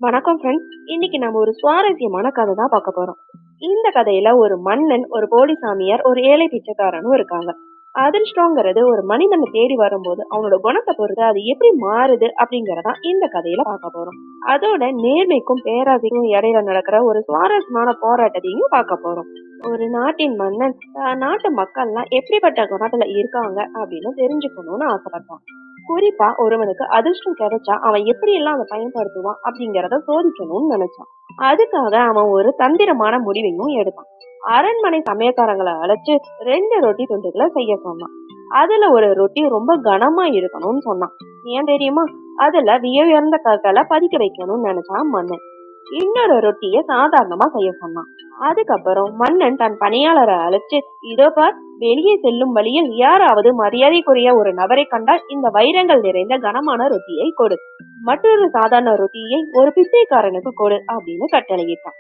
வணக்கம் ஃப்ரெண்ட்ஸ். இன்னைக்கு நம்ம ஒரு சுவாரஸ்யமான கதை தான் பார்க்க போறோம். இந்த கதையில ஒரு மன்னன், ஒரு போலி சாமியார், ஒரு ஏழை பிச்சைக்காரனும் இருக்காங்க. அதிர்ஷ்டங்கிறது ஒரு மனிதனை தேடி வரும்போது அவனோட குணத்தை பொறுத்து அது எப்படி மாறுது அப்படிங்கறதான் இந்த கதையில பார்க்க போறோம். அதோட நேர்மைக்கும் பேராசைக்கும் இடையில நடக்கிற ஒரு சுவாரஸ்யமான போராட்டத்தையும் பார்க்க போறோம். ஒரு நாட்டின் மன்னன் நாட்டு மக்கள்லாம் எப்படிப்பட்ட குணத்துல இருக்காங்க அப்படின்னு தெரிஞ்சுக்கணும்னு ஆசைப்பட்டான். குறிப்பா ஒருவனுக்கு அதிர்ஷ்டம் கிடைச்சா அவன் எப்படி எல்லாம் அதை பயன்படுத்துவான் அப்படிங்கறத சோதிக்கணும்னு நினைச்சான். அதுக்காக அவன் ஒரு தந்திரமான முடிவையும் எடுத்தான். அரண்மனை சமயக்காரங்களை அழைச்சு 2 ரொட்டி துண்டுகளை செய்ய சொன்னான். அதுல ஒரு ரொட்டி ரொம்ப கனமா இருக்கணும்னு சொன்னான். ஏன் தெரியுமா? அதுல வியர்ந்த கற்களை பதிக்க வைக்கணும்னு நினைச்சான் மன்னன். இன்னொரு ரொட்டிய சாதாரணமா செய்ய சொன்னான். அதுக்கப்புறம் மன்னன் தன் பணியாளரை அழைச்சு, இதோ பார், வெளியே செல்லும் வழியில் யாராவது மரியாதைக்குரிய ஒரு நபரை கண்டால் இந்த வைரங்கள் நிறைந்த கனமான ரொட்டியை கொடு, மற்றொரு சாதாரண ரொட்டியை ஒரு பிச்சைக்காரனுக்கு கொடு அப்படின்னு கட்டளையிட்டான்.